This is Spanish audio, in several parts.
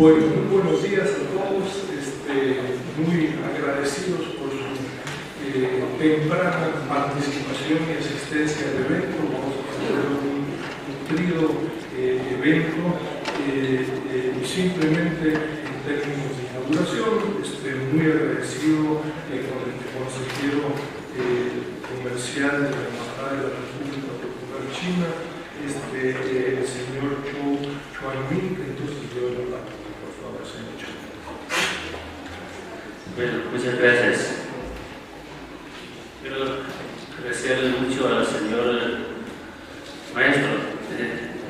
Bueno, muy buenos días a todos, muy agradecidos por su temprana participación y asistencia al evento. Vamos a tener un nutrido evento y simplemente en términos de inauguración, muy agradecido con el consejero comercial de la Embajada de la República Popular China, el señor Chuan Min, entonces yo le doy la palabra. Bueno, muchas gracias. Quiero agradecerle mucho al señor maestro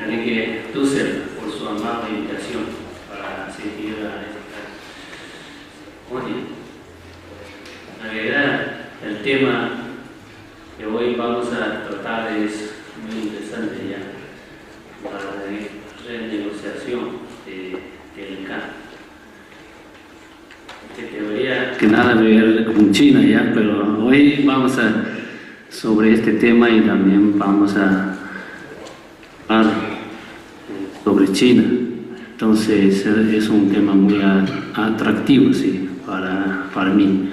Enrique Dussel por su amable invitación para asistir a esta ceremonia. En realidad, el tema que hoy vamos a tratar es muy interesante ya, para la renegociación del CAN. Que debería que nada ver con China ya, pero hoy vamos a sobre este tema y también vamos a hablar sobre China. Entonces es un tema muy atractivo, sí, para mí.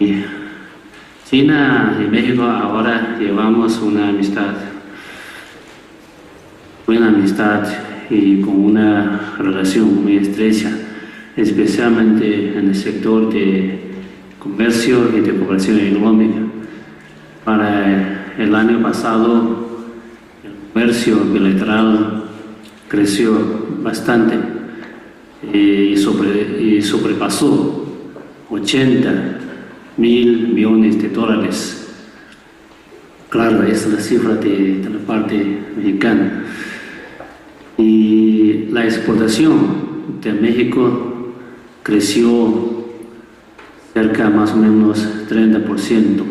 Y China y México ahora llevamos una amistad, buena amistad y con una relación muy estrecha, especialmente en el sector de comercio y de cooperación económica. Para el año pasado, el comercio bilateral creció bastante y sobrepasó 80.000 millones de dólares. Claro, esa es la cifra de la parte mexicana. Y la exportación de México creció cerca más o menos 30%.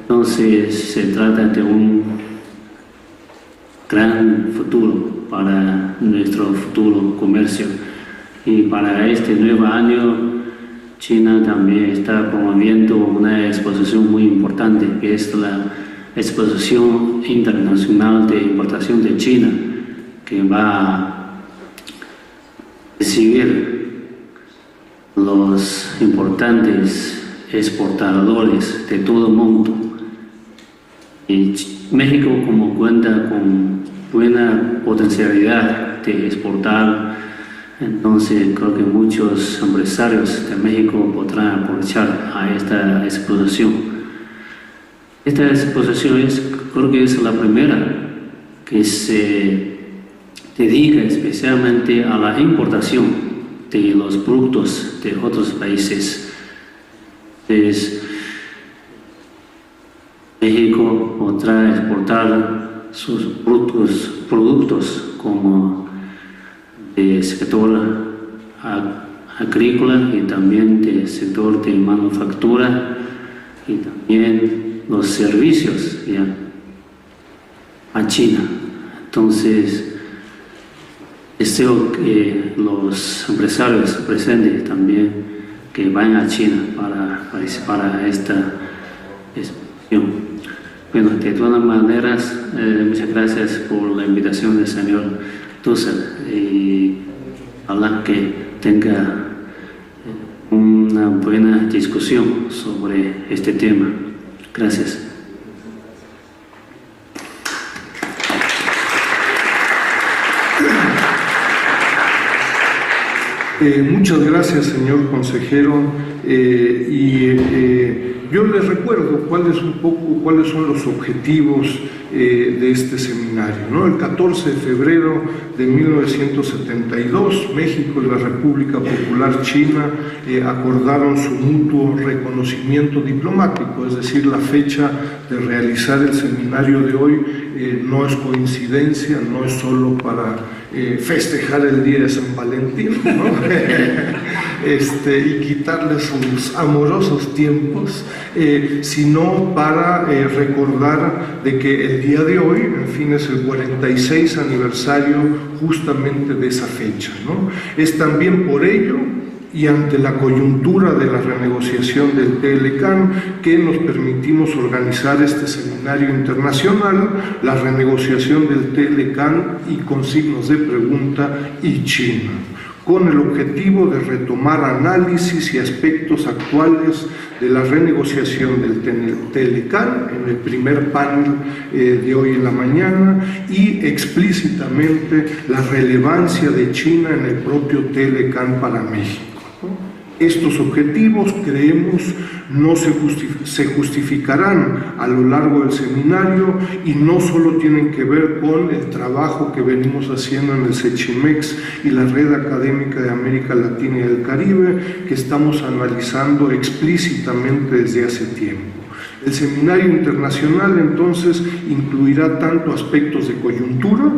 Entonces se trata de un gran futuro para nuestro futuro comercio. Y para este nuevo año, China también está promoviendo una exposición muy importante, que es la Exposición Internacional de Importación de China, que va a recibir los importantes exportadores de todo el mundo. Y México, como cuenta con buena potencialidad de exportar, entonces creo que muchos empresarios de México podrán aprovechar a esta exposición. Esta exposición creo que es la primera que se dedica especialmente a la importación de los productos de otros países. Entonces, México podrá exportar sus productos como del sector agrícola y también del sector de manufactura y también los servicios ya, a China. Entonces, deseo que los empresarios presentes también que vayan a China para participar a esta exposición. Bueno, de todas maneras, muchas gracias por la invitación del señor Dussel y ojalá que tenga una buena discusión sobre este tema. Gracias. Muchas gracias, señor consejero. Yo les recuerdo cuáles son los objetivos de este seminario, ¿no? El 14 de febrero de 1972, México y la República Popular China acordaron su mutuo reconocimiento diplomático, es decir, la fecha de realizar el seminario de hoy no es coincidencia, no es solo para festejar el día de San Valentín, ¿no? Y quitarles sus amorosos tiempos, sino para recordar de que el día de hoy, en fin, es el 46 aniversario justamente de esa fecha, ¿no? Es también por ello y ante la coyuntura de la renegociación del TLCAN, que nos permitimos organizar este seminario internacional, la renegociación del TLCAN y con signos de pregunta y China, con el objetivo de retomar análisis y aspectos actuales de la renegociación del TLCAN en el primer panel de hoy en la mañana y explícitamente la relevancia de China en el propio TLCAN para México. Estos objetivos, creemos, no se justificarán a lo largo del seminario y no solo tienen que ver con el trabajo que venimos haciendo en el Sechimex y la Red Académica de América Latina y el Caribe, que estamos analizando explícitamente desde hace tiempo. El seminario internacional, entonces, incluirá tanto aspectos de coyuntura,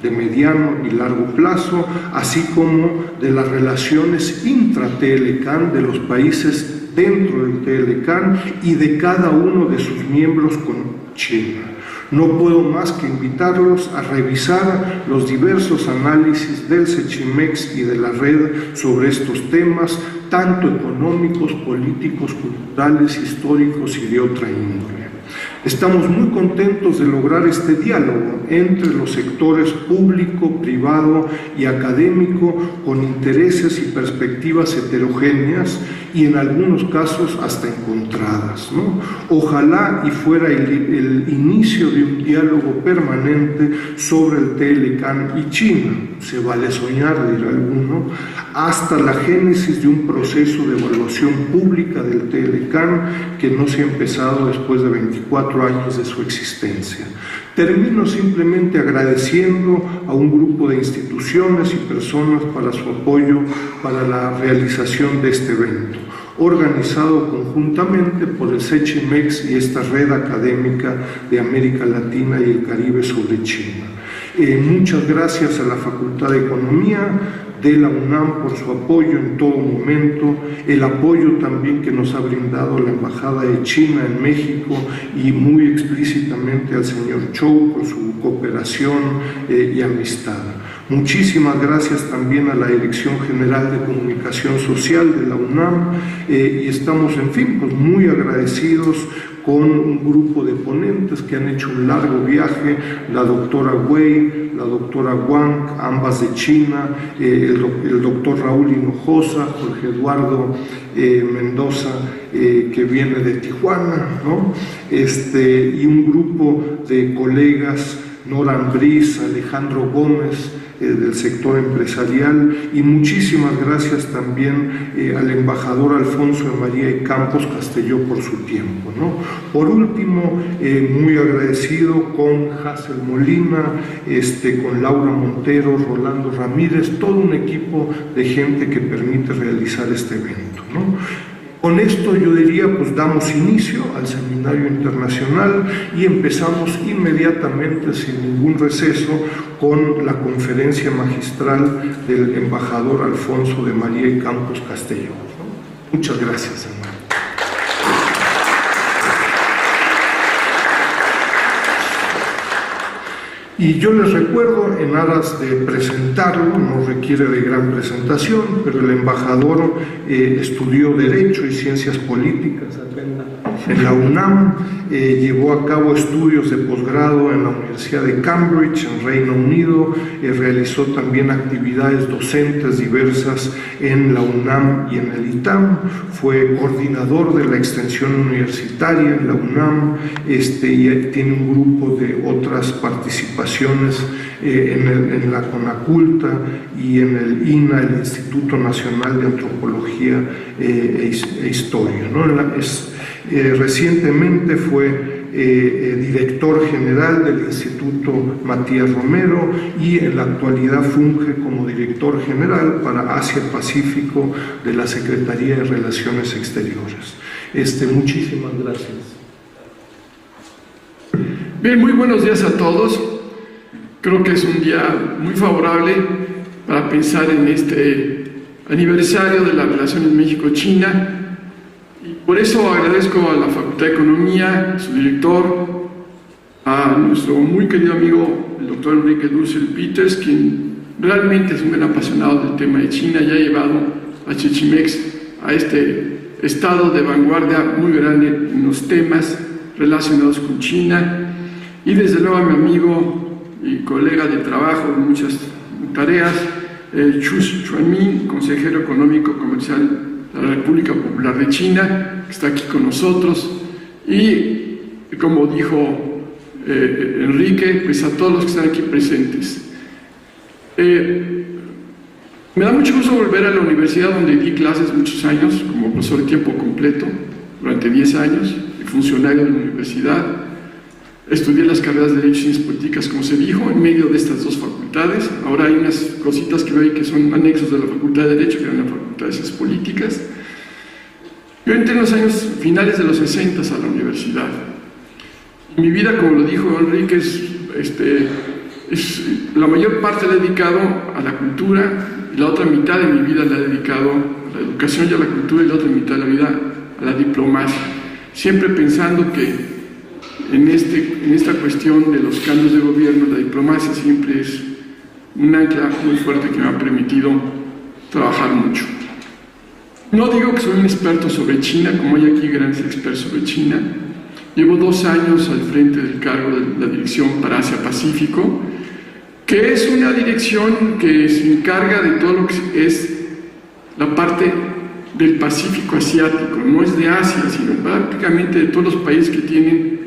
de mediano y largo plazo, así como de las relaciones intra-TLCAN de los países dentro del TLCAN y de cada uno de sus miembros con China. No puedo más que invitarlos a revisar los diversos análisis del Sechimex y de la red sobre estos temas, tanto económicos, políticos, culturales, históricos y de otra índole. Estamos muy contentos de lograr este diálogo entre los sectores público, privado y académico con intereses y perspectivas heterogéneas y en algunos casos hasta encontradas, ¿no? Ojalá y fuera el inicio de un diálogo permanente sobre el TLCAN y China, se vale soñar, dirá alguno, hasta la génesis de un proceso de evaluación pública del TLCAN que no se ha empezado después de 24 años de su existencia. Termino simplemente agradeciendo a un grupo de instituciones y personas para su apoyo para la realización de este evento, organizado conjuntamente por el Sechimex y esta red académica de América Latina y el Caribe sobre China. Muchas gracias a la Facultad de Economía de la UNAM por su apoyo en todo momento, el apoyo también que nos ha brindado la Embajada de China en México y muy explícitamente al señor Chou por su cooperación y amistad. Muchísimas gracias también a la Dirección General de Comunicación Social de la UNAM y estamos, en fin, pues muy agradecidos con un grupo de ponentes que han hecho un largo viaje, la doctora Wei, la doctora Wang, ambas de China, el doctor Raúl Hinojosa, Jorge Eduardo Mendoza, que viene de Tijuana, ¿no? Y un grupo de colegas, Nora Ambriz, Alejandro Gómez, del sector empresarial, y muchísimas gracias también al embajador Alfonso de María y Campos Castelló por su tiempo, ¿no? Por último, muy agradecido con Hazel Molina, con Laura Montero, Rolando Ramírez, todo un equipo de gente que permite realizar este evento, ¿no? Con esto yo diría, pues damos inicio al seminario internacional y empezamos inmediatamente, sin ningún receso, con la conferencia magistral del embajador Alfonso de María y Campos Castelló, ¿no? Muchas gracias, hermano. Y yo les recuerdo, en aras de presentarlo, no requiere de gran presentación, pero el embajador estudió Derecho y Ciencias Políticas acá en la UNAM, llevó a cabo estudios de posgrado en la Universidad de Cambridge, en Reino Unido, realizó también actividades docentes diversas en la UNAM y en el ITAM, fue coordinador de la extensión universitaria en la UNAM, y tiene un grupo de otras participaciones en la CONACULTA y en el INA, el Instituto Nacional de Antropología e Historia, ¿no? Recientemente fue director general del Instituto Matías Romero y en la actualidad funge como director general para Asia-Pacífico de la Secretaría de Relaciones Exteriores. Muchísimas gracias. Bien, muy buenos días a todos. Creo que es un día muy favorable para pensar en este aniversario de las relaciones México-China. Y por eso agradezco a la Facultad de Economía, a su director, a nuestro muy querido amigo, el doctor Enrique Dussel Peters, quien realmente es un gran apasionado del tema de China y ha llevado a Chichimex, a este estado de vanguardia muy grande en los temas relacionados con China, y desde luego a mi amigo y colega de trabajo en muchas tareas, Xu Chuanmin, consejero económico comercial de la República Popular de China, que está aquí con nosotros, y como dijo Enrique, pues a todos los que están aquí presentes. Me da mucho gusto volver a la universidad donde di clases muchos años, como profesor de tiempo completo, durante 10 años, y funcionario de la universidad. Estudié las carreras de Derecho y Ciencias Políticas, como se dijo, en medio de estas dos facultades. Ahora hay unas cositas que veo ahí que son anexos de la Facultad de Derecho, que eran la Facultad de Ciencias Políticas. Yo entré en los años finales de los 60 a la universidad. Y mi vida, como lo dijo Enrique, es la mayor parte la he dedicado a la cultura, y la otra mitad de mi vida la he dedicado a la educación y a la cultura, y la otra mitad de la vida a la diplomacia. Siempre pensando que en esta cuestión de los cambios de gobierno, la diplomacia siempre es un ancla muy fuerte que me ha permitido trabajar mucho. No digo que soy un experto sobre China, como hay aquí grandes expertos sobre China. Llevo 2 años al frente del cargo de la Dirección para Asia-Pacífico, que es una dirección que se encarga de todo lo que es la parte del Pacífico asiático. No es de Asia, sino prácticamente de todos los países que tienen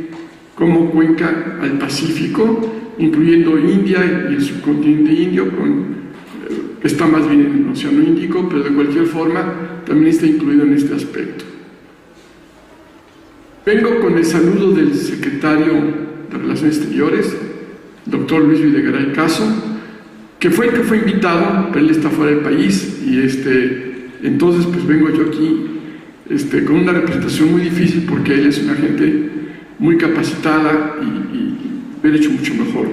como cuenca al Pacífico, incluyendo India y el subcontinente indio, que está más bien en el Océano Índico, pero de cualquier forma también está incluido en este aspecto. Vengo con el saludo del secretario de Relaciones Exteriores, doctor Luis Videgaray Caso, que fue el que fue invitado, pero él está fuera del país, y entonces pues vengo yo aquí con una representación muy difícil, porque él es una gente muy capacitada y hubiera hecho mucho mejor.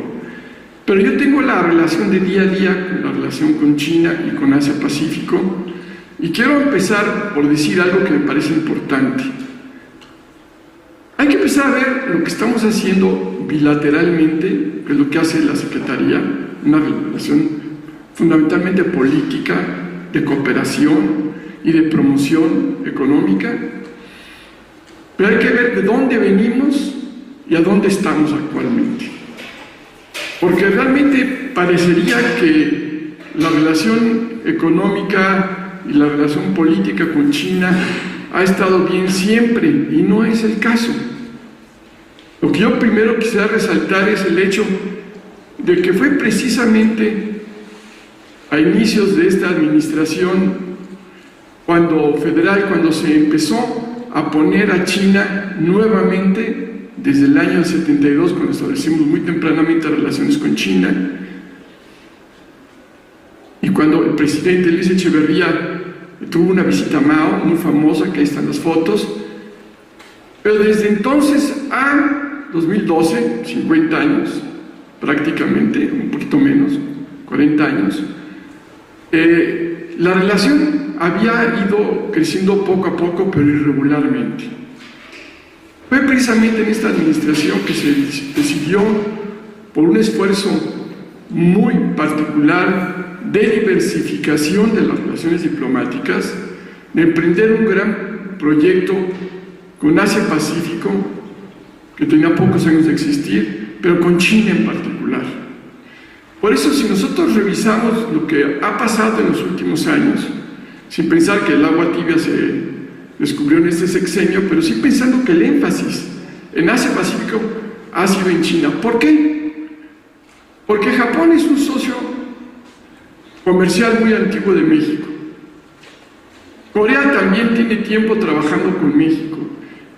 Pero yo tengo la relación de día a día, la relación con China y con Asia-Pacífico, y quiero empezar por decir algo que me parece importante. Hay que empezar a ver lo que estamos haciendo bilateralmente, que es lo que hace la Secretaría, una relación fundamentalmente política, de cooperación y de promoción económica. Pero hay que ver de dónde venimos y a dónde estamos actualmente. Porque realmente parecería que la relación económica y la relación política con China ha estado bien siempre, y no es el caso. Lo que yo primero quisiera resaltar es el hecho de que fue precisamente a inicios de esta administración cuando se empezó a poner a China nuevamente, desde el año 72, cuando establecimos muy tempranamente relaciones con China, y cuando el presidente Luis Echeverría tuvo una visita a Mao, muy famosa, que ahí están las fotos. Pero desde entonces a 2012, 50 años, prácticamente, un poquito menos, 40 años, la relación había ido creciendo poco a poco, pero irregularmente. Fue precisamente en esta administración que se decidió, por un esfuerzo muy particular de diversificación de las relaciones diplomáticas, de emprender un gran proyecto con Asia-Pacífico, que tenía pocos años de existir, pero con China en particular. Por eso, si nosotros revisamos lo que ha pasado en los últimos años, sin pensar que el agua tibia se descubrió en este sexenio, pero sí pensando que el énfasis en Asia-Pacífico ha sido en China. ¿Por qué? Porque Japón es un socio comercial muy antiguo de México. Corea también tiene tiempo trabajando con México.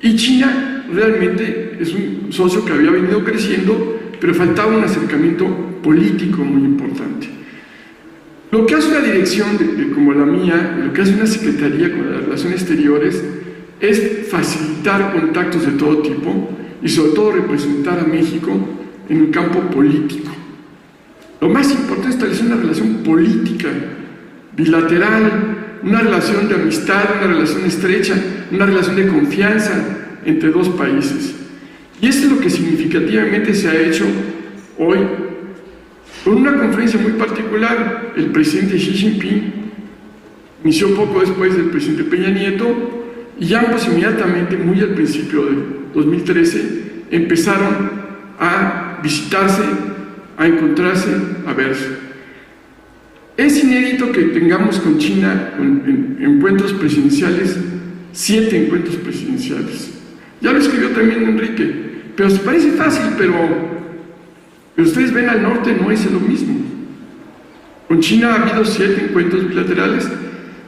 Y China realmente es un socio que había venido creciendo, pero faltaba un acercamiento político muy importante. Lo que hace una dirección como la mía, lo que hace una secretaría como las Relaciones Exteriores, es facilitar contactos de todo tipo y sobre todo representar a México en el campo político. Lo más importante es establecer una relación política, bilateral, una relación de amistad, una relación estrecha, una relación de confianza entre dos países. Y esto es lo que significativamente se ha hecho hoy con una conferencia muy particular. El presidente Xi Jinping inició poco después del presidente Peña Nieto, y ambos inmediatamente, muy al principio de 2013, empezaron a visitarse, a encontrarse, a verse. Es inédito que tengamos con China encuentros presidenciales, 7 encuentros presidenciales. Ya lo escribió también Enrique, pero se parece fácil, pero ustedes ven al norte, no es lo mismo. Con China ha habido 7 encuentros bilaterales,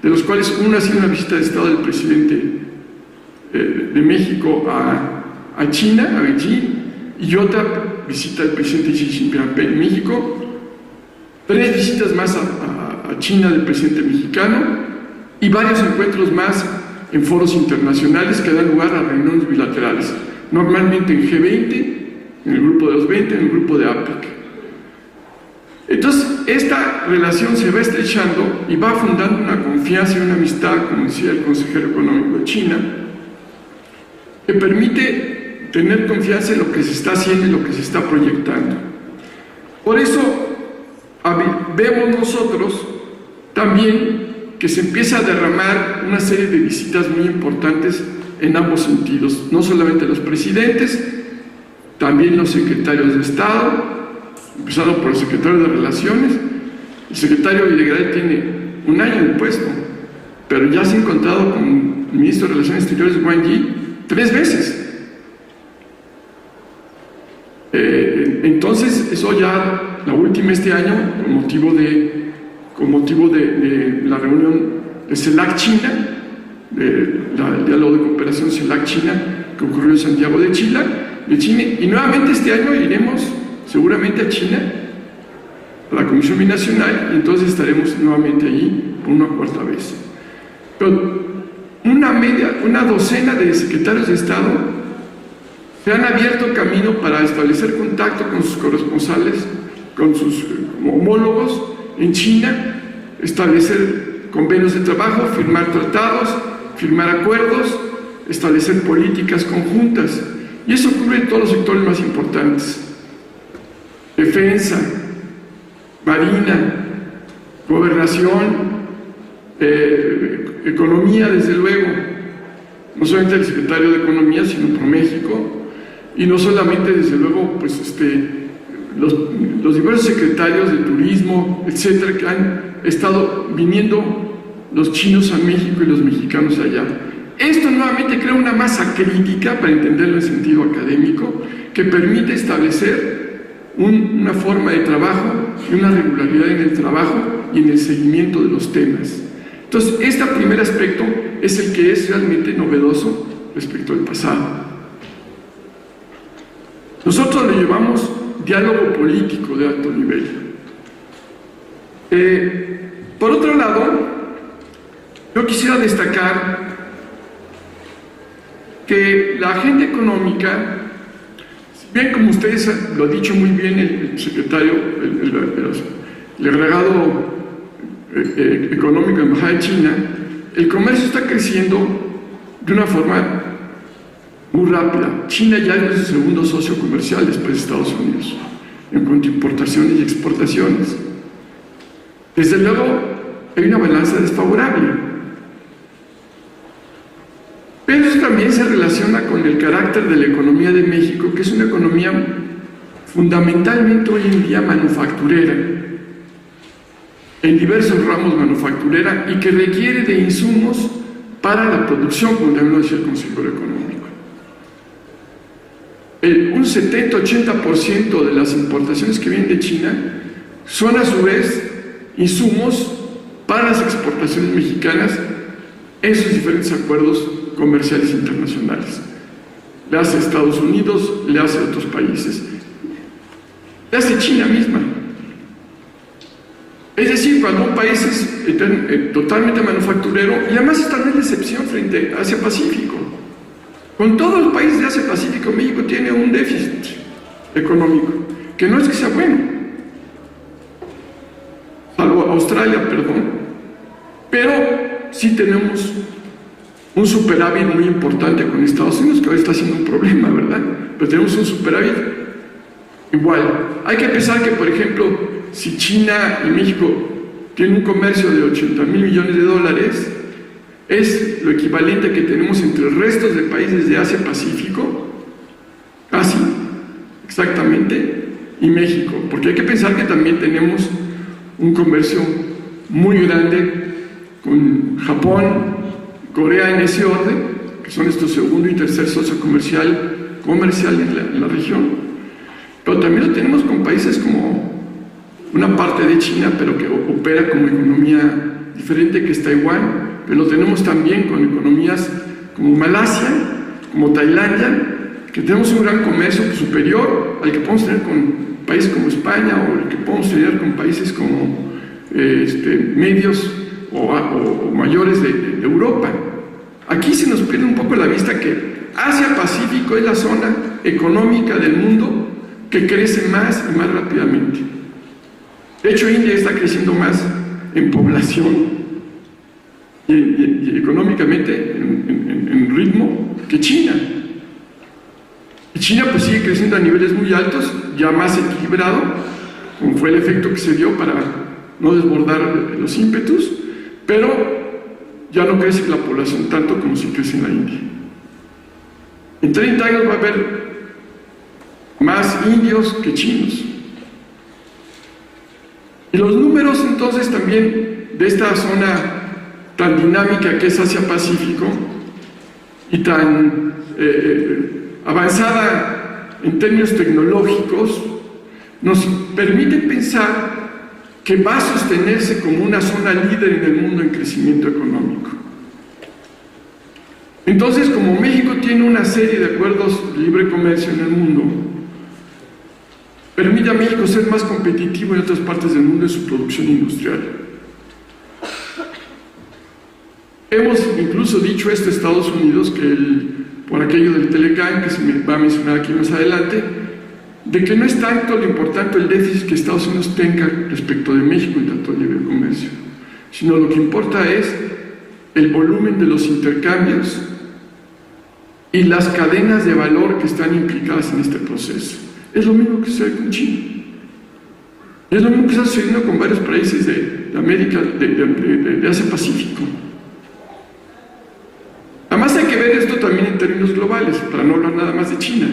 de los cuales uno ha sido una visita de Estado del presidente de México a China, a Beijing, y otra visita del presidente Xi Jinping a México, 3 visitas más a China del presidente mexicano y varios encuentros más en foros internacionales que dan lugar a reuniones bilaterales, normalmente en G20, en el grupo de los 20, en el grupo de APEC. Entonces, esta relación se va estrechando y va fundando una confianza y una amistad, como decía el consejero económico de China, que permite tener confianza en lo que se está haciendo y lo que se está proyectando. Por eso, vemos nosotros también que se empieza a derramar una serie de visitas muy importantes en ambos sentidos, no solamente los presidentes, también los secretarios de Estado, empezando por el secretario de Relaciones. El secretario Videgaray tiene 1 año en puesto, pero ya se ha encontrado con el ministro de Relaciones Exteriores, Wang Yi, 3 veces. Entonces, eso ya, la última este año, con motivo de la reunión de CELAC China, del diálogo de cooperación CELAC China, que ocurrió en Santiago de Chile, y nuevamente este año iremos seguramente a China, a la Comisión Binacional, y entonces estaremos nuevamente allí por una 4ª vez. Pero una docena de secretarios de Estado se han abierto camino para establecer contacto con sus corresponsales, con sus homólogos en China, establecer convenios de trabajo, firmar tratados, firmar acuerdos, establecer políticas conjuntas. Y eso cubre todos los sectores más importantes: defensa, marina, gobernación, economía, desde luego, no solamente el secretario de Economía, sino por México, y no solamente, desde luego, pues los diversos secretarios de turismo, etcétera, que han estado viniendo los chinos a México y los mexicanos allá. Esto nuevamente crea una masa crítica, para entenderlo en sentido académico, que permite establecer una forma de trabajo y una regularidad en el trabajo y en el seguimiento de los temas. Entonces, este primer aspecto es el que es realmente novedoso respecto al pasado. Nosotros le llamamos diálogo político de alto nivel. Por otro lado, yo quisiera destacar que la agenda económica, si bien, como ustedes lo ha dicho muy bien el secretario, el agregado económico de la Embajada de China, el comercio está creciendo de una forma muy rápida. China ya es el segundo socio comercial después de Estados Unidos en cuanto a importaciones y exportaciones. Desde luego hay una balanza desfavorable, pero eso también se relaciona con el carácter de la economía de México, que es una economía fundamentalmente hoy en día manufacturera, en diversos ramos manufacturera, y que requiere de insumos para la producción, como también lo decía el consejero económico. Un 70-80% de las importaciones que vienen de China son a su vez insumos para las exportaciones mexicanas en sus diferentes acuerdos comerciales internacionales. Le hace Estados Unidos, le hace otros países, le hace China misma. Es decir, cuando un país es totalmente manufacturero, y además esta no es la excepción frente a Asia-Pacífico. Con todos los países de Asia-Pacífico, México tiene un déficit económico, que no es que sea bueno, salvo Australia, perdón, pero sí tenemos un superávit muy importante con Estados Unidos, que ahora está siendo un problema, ¿verdad? Pero tenemos un superávit igual. Hay que pensar que, por ejemplo, si China y México tiene un comercio de 80,000 millones de dólares, es lo equivalente que tenemos entre restos de países de Asia-Pacífico, casi, exactamente, y México, porque hay que pensar que también tenemos un comercio muy grande con Japón, Corea en ese orden, que son nuestro segundo y tercer socio comercial en la región, pero también lo tenemos con países como una parte de China, pero que opera como economía diferente, que es Taiwán, pero lo tenemos también con economías como Malasia, como Tailandia, que tenemos un gran comercio superior al que podemos tener con países como España o el que podemos tener con países como medios o mayores de Europa. Aquí se nos pierde un poco la vista que Asia-Pacífico es la zona económica del mundo que crece más y más rápidamente. De hecho, India está creciendo más en población y económicamente en ritmo que China. Y China pues sigue creciendo a niveles muy altos, ya más equilibrado, como fue el efecto que se dio para no desbordar los ímpetus, pero ya no crece la población tanto como si crece en la India. En 30 años va a haber más indios que chinos. Y los números entonces también de esta zona tan dinámica que es Asia-Pacífico y tan avanzada en términos tecnológicos, nos permite pensar que va a sostenerse como una zona líder en el mundo en crecimiento económico. Entonces, como México tiene una serie de acuerdos de libre comercio en el mundo, permite a México ser más competitivo en otras partes del mundo en su producción industrial. Hemos incluso dicho esto a Estados Unidos, que por aquello del Telecan, que se me va a mencionar aquí más adelante, de que no es tanto lo importante el déficit que Estados Unidos tenga respecto de México en tanto libre comercio, sino lo que importa es el volumen de los intercambios y las cadenas de valor que están implicadas en este proceso. Es lo mismo que sucede con China. Es lo mismo que está sucediendo con varios países de América, de Asia-Pacífico. Además hay que ver esto también en términos globales, para no hablar nada más de China.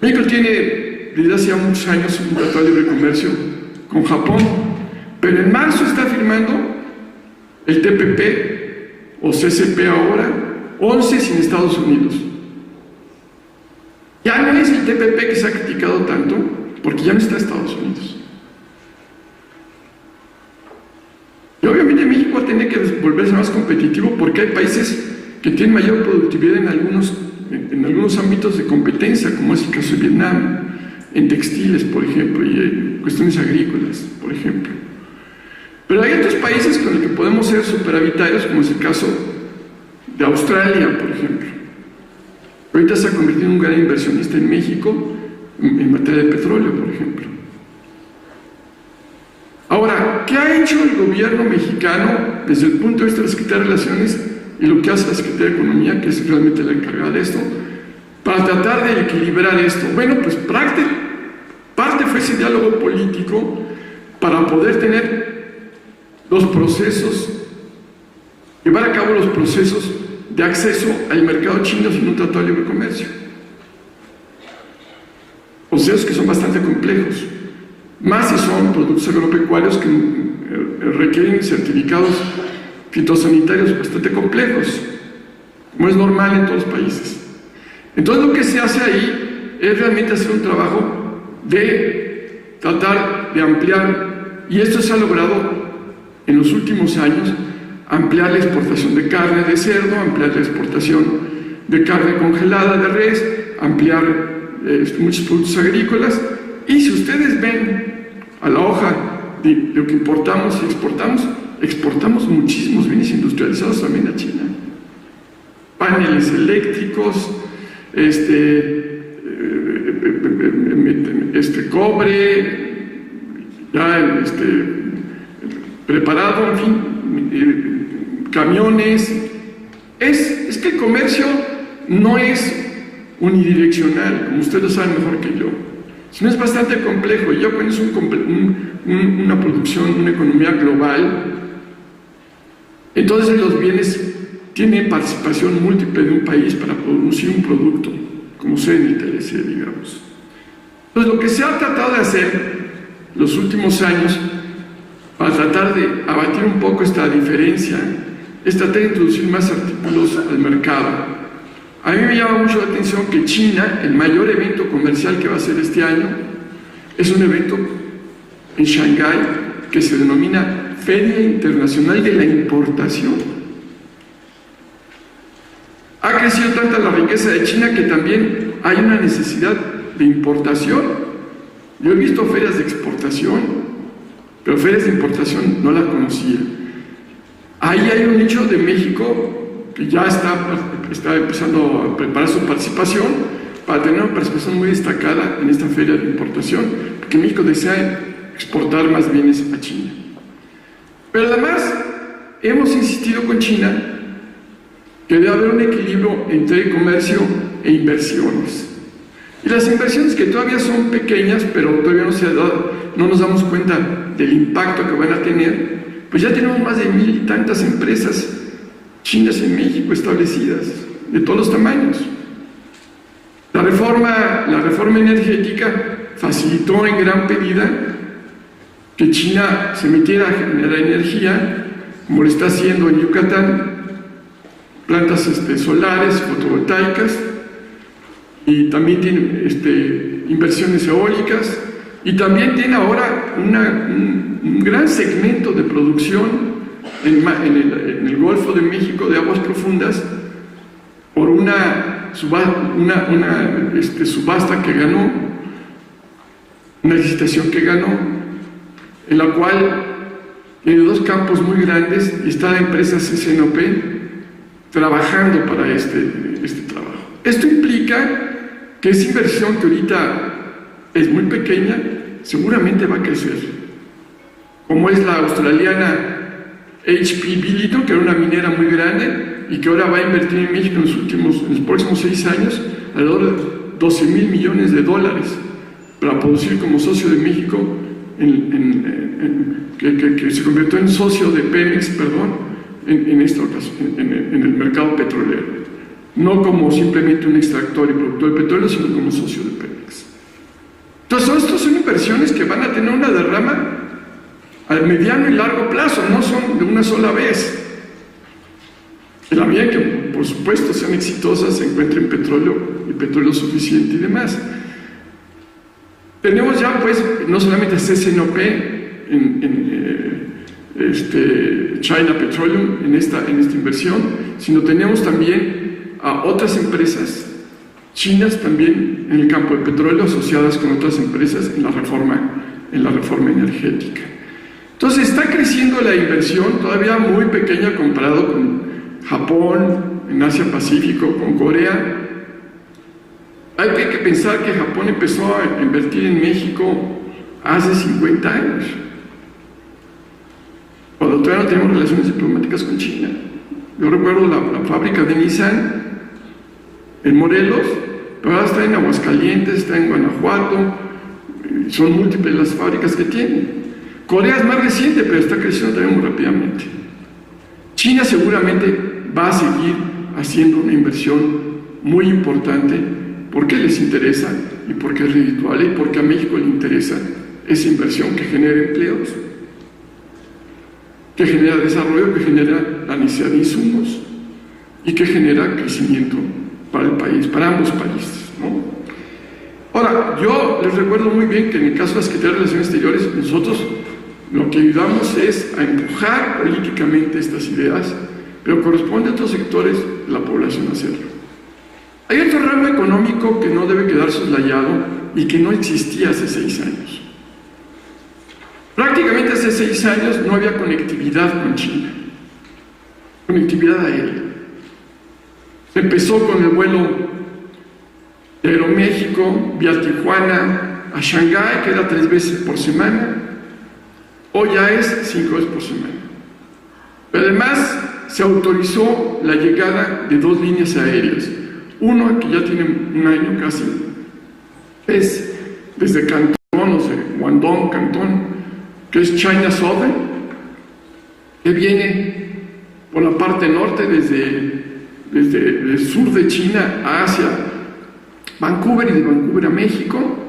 México tiene desde hace ya muchos años un tratado de libre comercio con Japón, pero en marzo está firmando el TPP o CCP ahora, 11 sin Estados Unidos. Ya no es el TPP que se ha criticado tanto, porque ya no está Estados Unidos. Y obviamente México va a tener que volverse más competitivo porque hay países que tienen mayor productividad en algunos ámbitos de competencia, como es el caso de Vietnam, en textiles, por ejemplo, y en cuestiones agrícolas, por ejemplo. Pero hay otros países con los que podemos ser superavitarios, como es el caso de Australia, por ejemplo. Ahorita se ha convertido en un gran inversionista en México en materia de petróleo, por ejemplo. Ahora, ¿qué ha hecho el gobierno mexicano desde el punto de vista de la Secretaría de Relaciones y lo que hace la Secretaría de Economía, que es realmente la encargada de esto, para tratar de equilibrar esto? Bueno, pues parte fue ese diálogo político para poder tener los procesos, llevar a cabo los procesos de acceso al mercado chino sin un tratado de libre comercio. Procesos que son bastante complejos, más si son productos agropecuarios que requieren certificados fitosanitarios bastante complejos, como es normal en todos los países. Entonces lo que se hace ahí es realmente hacer un trabajo de tratar de ampliar, y esto se ha logrado en los últimos años, ampliar la exportación de carne de cerdo, ampliar la exportación de carne congelada de res, ampliar muchos productos agrícolas. Y si ustedes ven a la hoja de lo que importamos y exportamos muchísimos bienes industrializados también a China. Paneles eléctricos, cobre, ya preparado, en fin, camiones. Es que el comercio no es unidireccional, como ustedes lo saben mejor que yo. sino es bastante complejo. Ya cuando es una producción, una economía global, entonces los bienes tienen participación múltiple de un país para producir un producto, como sea en el TLC, digamos. Entonces, lo que se ha tratado de hacer los últimos años, para tratar de abatir un poco esta diferencia, es tratar de introducir más artículos al mercado. A mí me llama mucho la atención que China, el mayor evento comercial que va a hacer este año, es un evento en Shanghái que se denomina Feria Internacional de la Importación. Ha crecido tanta la riqueza de China que también hay una necesidad de importación. Yo he visto ferias de exportación, pero ferias de importación no las conocía. Ahí hay un nicho de México que ya está empezando a preparar su participación para tener una participación muy destacada en esta feria de importación, porque México desea exportar más bienes a China. Pero además, hemos insistido con China que debe haber un equilibrio entre comercio e inversiones. Y las inversiones que todavía son pequeñas, pero todavía no nos damos cuenta del impacto que van a tener, pues ya tenemos más de 1000 y tantas empresas chinas en México establecidas, de todos los tamaños. La reforma energética facilitó en gran medida que China se metiera a generar energía, como lo está haciendo en Yucatán, plantas solares, fotovoltaicas, y también tiene inversiones eólicas, y también tiene ahora un gran segmento de producción en el Golfo de México de aguas profundas por una subasta que ganó, una licitación que ganó, en la cual tiene 2 campos muy grandes y está la empresa CCNOP trabajando para este trabajo. Esto implica que esa inversión que ahorita es muy pequeña, seguramente va a crecer, como es la australiana HP Billiton, que era una minera muy grande y que ahora va a invertir en México en los próximos 6 años alrededor de $12,000 millones para producir como socio de México, que se convirtió en socio de Pemex, en esta ocasión, en el mercado petrolero, no como simplemente un extractor y productor de petróleo, sino como socio de Pemex. Entonces, estas son inversiones que van a tener una derrama a mediano y largo plazo, no son de una sola vez. En la medida que, por supuesto, sean exitosas, se encuentren petróleo y petróleo suficiente y demás. Tenemos ya, pues, no solamente CCNOP China Petroleum en esta inversión, sino tenemos también a otras empresas chinas también en el campo de petróleo asociadas con otras empresas en la reforma energética. Entonces está creciendo la inversión, todavía muy pequeña comparado con Japón, en Asia Pacífico, con Corea. Hay que pensar que Japón empezó a invertir en México hace 50 años, cuando todavía no tenemos relaciones diplomáticas con China. Yo recuerdo la fábrica de Nissan en Morelos, pero ahora está en Aguascalientes, está en Guanajuato, son múltiples las fábricas que tienen. Corea es más reciente, pero está creciendo también muy rápidamente. China seguramente va a seguir haciendo una inversión muy importante porque les interesa y porque es redituable y porque a México le interesa esa inversión que genera empleos, que genera desarrollo, que genera la necesidad de insumos y que genera crecimiento para el país, para ambos países, ¿no? Ahora, yo les recuerdo muy bien que en el caso de la Secretaría de Relaciones Exteriores, nosotros lo que ayudamos es a empujar políticamente estas ideas, pero corresponde a otros sectores de la población hacerlo. Hay otro ramo económico que no debe quedar soslayado y que no existía hace 6 años. Prácticamente hace 6 años no había conectividad con China, conectividad aérea. Se empezó con el vuelo de Aeroméxico vía Tijuana a Shanghái, que era 3 veces por semana, hoy ya es 5 veces por semana. Pero además se autorizó la llegada de 2 líneas aéreas. Una que ya tiene un año casi, es desde Cantón, o sea, Guangdong, Cantón, que es China Southern, que viene por la parte norte desde el sur de China hacia Vancouver y de Vancouver a México,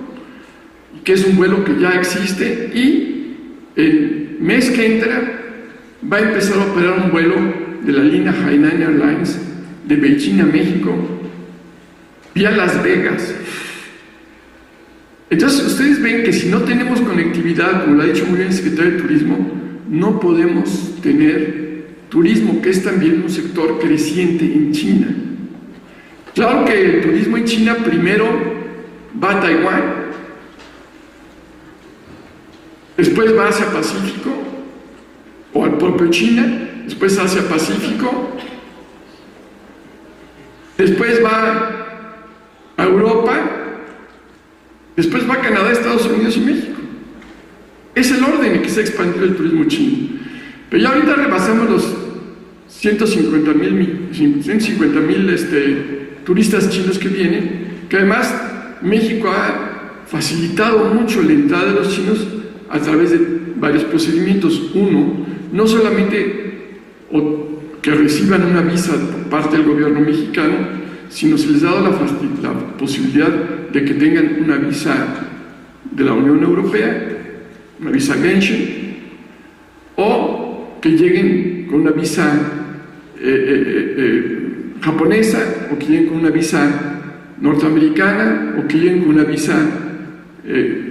que es un vuelo que ya existe, y el mes que entra va a empezar a operar un vuelo de la línea Hainan Airlines de Beijing a México vía Las Vegas. Entonces ustedes ven que si no tenemos conectividad, como lo ha dicho muy bien el secretario de Turismo, no podemos tener turismo, que es también un sector creciente en China. Claro que el turismo en China primero va a Taiwán, después va hacia Pacífico, o al propio China, después hacia Pacífico, después va a Europa, después va a Canadá, Estados Unidos y México. Es el orden en que se ha expandido el turismo chino. Pero ya ahorita rebasamos los 150,000 turistas chinos que vienen, que además México ha facilitado mucho la entrada de los chinos a través de varios procedimientos. Uno, no solamente que reciban una visa por parte del gobierno mexicano, sino se les ha dado la posibilidad de que tengan una visa de la Unión Europea, una visa Genshin, o que lleguen con una visa japonesa, o que lleguen con una visa norteamericana, o que lleguen con una visa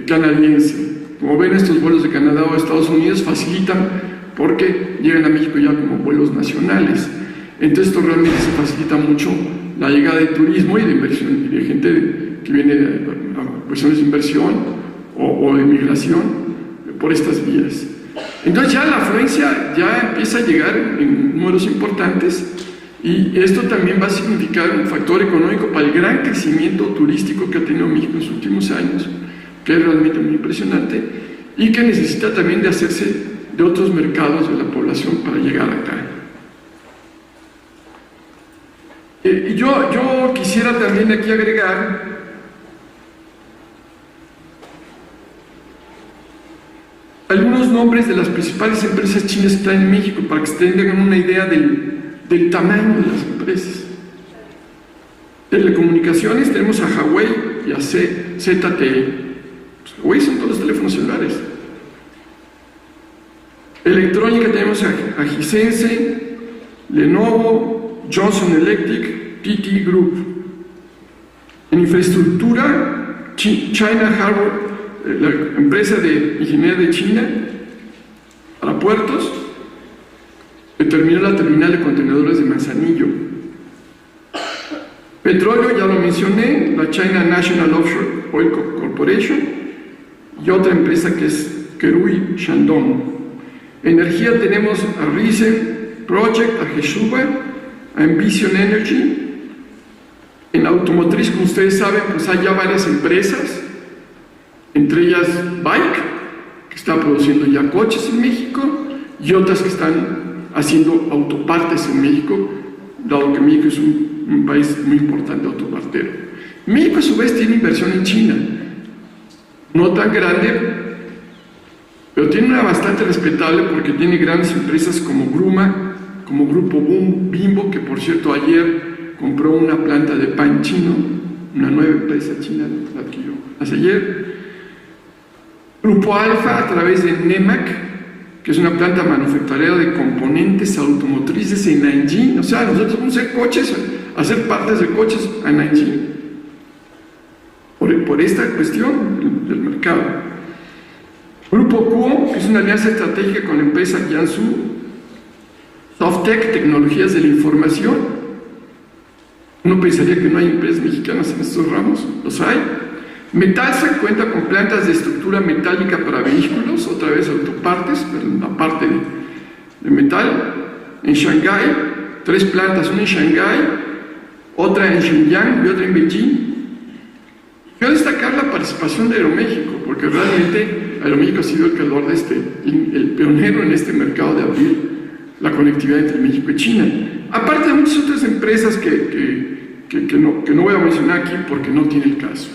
canadiense. Como ven, estos vuelos de Canadá o Estados Unidos facilitan porque llegan a México ya como vuelos nacionales. Entonces esto realmente se facilita mucho la llegada de turismo y de inversión, y de gente que viene a cuestiones de inversión o de migración por estas vías. Entonces ya la afluencia ya empieza a llegar en números importantes, y esto también va a significar un factor económico para el gran crecimiento turístico que ha tenido México en los últimos años, que es realmente muy impresionante, y que necesita también de hacerse de otros mercados de la población para llegar acá. Y yo quisiera también aquí agregar algunos nombres de las principales empresas chinas que están en México, para que se tengan una idea del tamaño de las empresas. Telecomunicaciones, tenemos a Huawei y a ZTE. Huawei son todos los teléfonos celulares. Electrónica, tenemos a Hisense, Lenovo, Johnson Electric, TT Group. En infraestructura, China Harbour, la empresa de ingeniería de China, para puertos, que terminó la terminal de contenedores de Manzanillo. Petróleo, ya lo mencioné, la China National Offshore Oil Corporation, y otra empresa que es Kerui Shandong. Energía, tenemos a Risen Project, a Geshuba, a Envision Energy. En automotriz, como ustedes saben, pues hay ya varias empresas, entre ellas Bike, que está produciendo ya coches en México, y otras que están haciendo autopartes en México, dado que México es un país muy importante autopartero. México a su vez tiene inversión en China, no tan grande, pero tiene una bastante respetable, porque tiene grandes empresas como Gruma, como Grupo Bimbo, que por cierto ayer compró una planta de pan chino, una nueva empresa china la adquirió hace ayer. Grupo Alfa, a través de Nemak, que es una planta manufacturera de componentes automotrices en Nanjing. O sea, nosotros vamos a hacer coches, a hacer partes de coches a Nanjing, por esta cuestión del mercado. Grupo Kuo, que es una alianza estratégica con la empresa Jiangsu. Softec, tecnologías de la información. Uno pensaría que no hay empresas mexicanas en estos ramos, los hay. Metalsa cuenta con plantas de estructura metálica para vehículos, otra vez autopartes, pero en la parte de metal. En Shanghái, 3 plantas, una en Shanghái, otra en Shenyang y otra en Beijing. Quiero destacar la participación de Aeroméxico, porque realmente Aeroméxico ha sido el creador el pionero en este mercado de abrir la conectividad entre México y China. Aparte de muchas otras empresas que no voy a mencionar aquí porque no tiene el caso.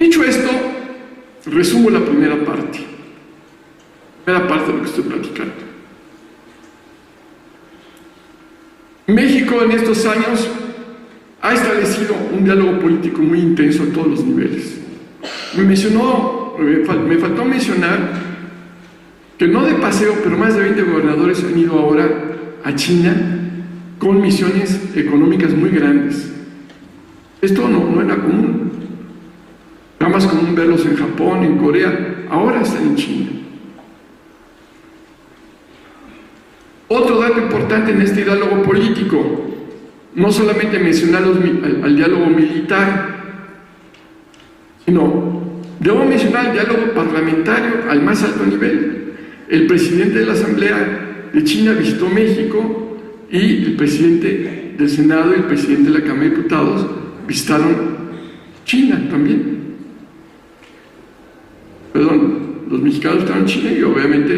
Dicho esto, resumo la primera parte de lo que estoy platicando. México en estos años ha establecido un diálogo político muy intenso a todos los niveles. Me faltó mencionar que no de paseo, pero más de 20 gobernadores han ido ahora a China con misiones económicas muy grandes. Esto no era común. Era más común verlos en Japón, en Corea, ahora están en China. Otro dato importante en este diálogo político, no solamente mencionar al diálogo militar, sino debo mencionar el diálogo parlamentario al más alto nivel. El presidente de la Asamblea de China visitó México y el presidente del Senado y el presidente de la Cámara de Diputados visitaron China también. Los mexicanos estaban en China y obviamente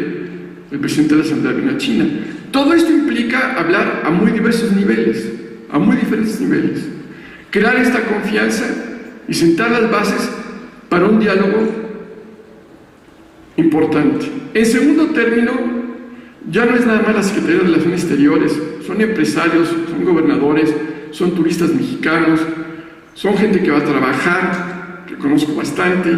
el presidente de la Asamblea vino a China. Todo esto implica hablar a muy diversos niveles, a muy diferentes niveles. Crear esta confianza y sentar las bases para un diálogo importante. En segundo término, ya no es nada más la Secretaría de Relaciones Exteriores, son empresarios, son gobernadores, son turistas mexicanos, son gente que va a trabajar, que conozco bastante,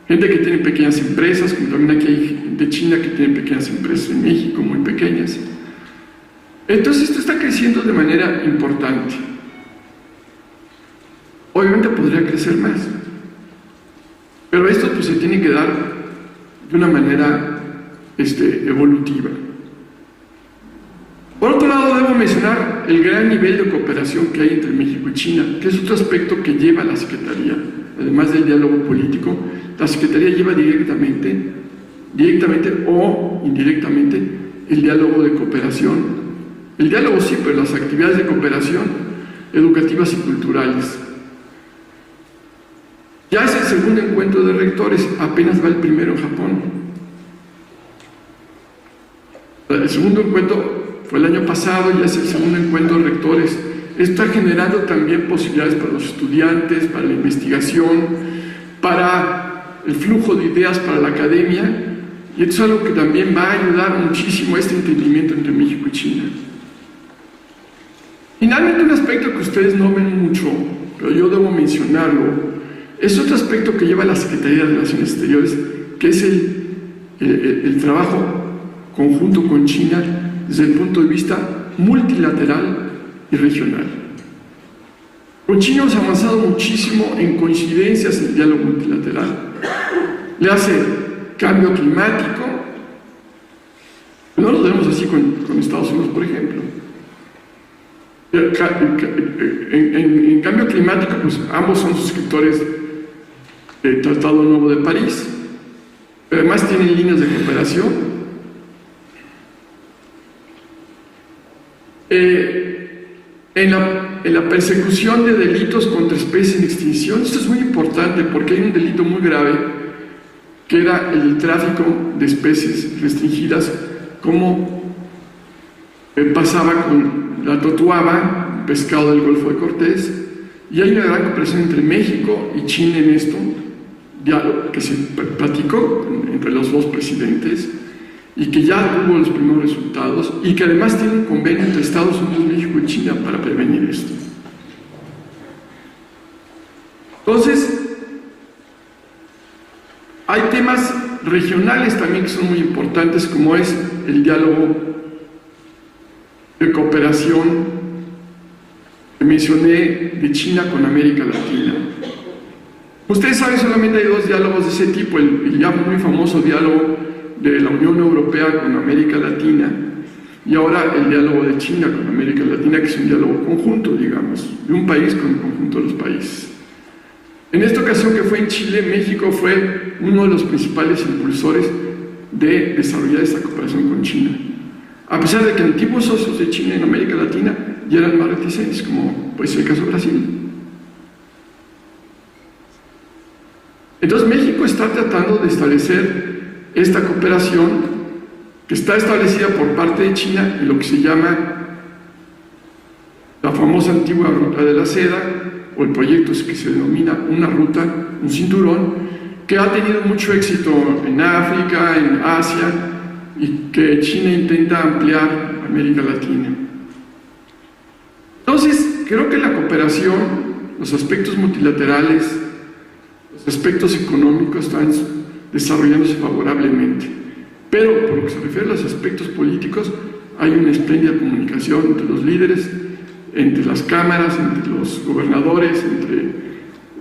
gente que tiene pequeñas empresas, como también aquí hay gente china que tiene pequeñas empresas en México, muy pequeñas. Entonces esto está creciendo de manera importante. Obviamente podría crecer más, pero esto pues se tiene que dar de una manera evolutiva. Por otro lado, debo mencionar el gran nivel de cooperación que hay entre México y China, que es otro aspecto que lleva la Secretaría. Además del diálogo político, la Secretaría lleva directamente o indirectamente el diálogo de cooperación. El diálogo sí, pero las actividades de cooperación educativas y culturales. Ya es el segundo encuentro de rectores, apenas va el primero en Japón. El segundo encuentro fue el año pasado, ya es el segundo encuentro de rectores. Está generando también posibilidades para los estudiantes, para la investigación, para el flujo de ideas para la academia, y esto es algo que también va a ayudar muchísimo a este entendimiento entre México y China. Finalmente, un aspecto que ustedes no ven mucho, pero yo debo mencionarlo, es otro aspecto que lleva la Secretaría de Relaciones Exteriores, que es el trabajo conjunto con China desde el punto de vista multilateral y regional. Con China hemos avanzado muchísimo en coincidencias en el diálogo multilateral. Le hace cambio climático, no lo tenemos así con Estados Unidos, por ejemplo. En cambio climático, pues ambos son suscriptores del Tratado Nuevo de París, pero además tienen líneas de cooperación. En la persecución de delitos contra especies en extinción, esto es muy importante porque hay un delito muy grave que era el tráfico de especies restringidas, como pasaba con la totuaba, pescado del Golfo de Cortés, y hay una gran cooperación entre México y China en esto, diálogo que se platicó entre los dos presidentes y que ya tuvo los primeros resultados y que además tiene un convenio entre Estados Unidos, México y China para prevenir esto. Entonces, hay temas regionales también que son muy importantes, como es el diálogo de cooperación que mencioné de China con América Latina. Ustedes saben, solamente hay dos diálogos de ese tipo, el ya muy famoso diálogo de la Unión Europea con América Latina y ahora el diálogo de China con América Latina, que es un diálogo conjunto, digamos, de un país con el conjunto de los países. En esta ocasión, que fue en Chile, México fue uno de los principales impulsores de desarrollar esta cooperación con China, a pesar de que antiguos socios de China en América Latina ya eran más reticentes, como pues el caso de Brasil. Entonces México está tratando de establecer esta cooperación que está establecida por parte de China en lo que se llama la famosa antigua ruta de la seda, o el proyecto que se denomina una ruta, un cinturón, que ha tenido mucho éxito en África, en Asia, y que China intenta ampliar a América Latina. Entonces, creo que la cooperación, los aspectos multilaterales, los aspectos económicos están desarrollándose favorablemente. Pero, por lo que se refiere a los aspectos políticos, hay una espléndida comunicación entre los líderes, entre las cámaras, entre los gobernadores, entre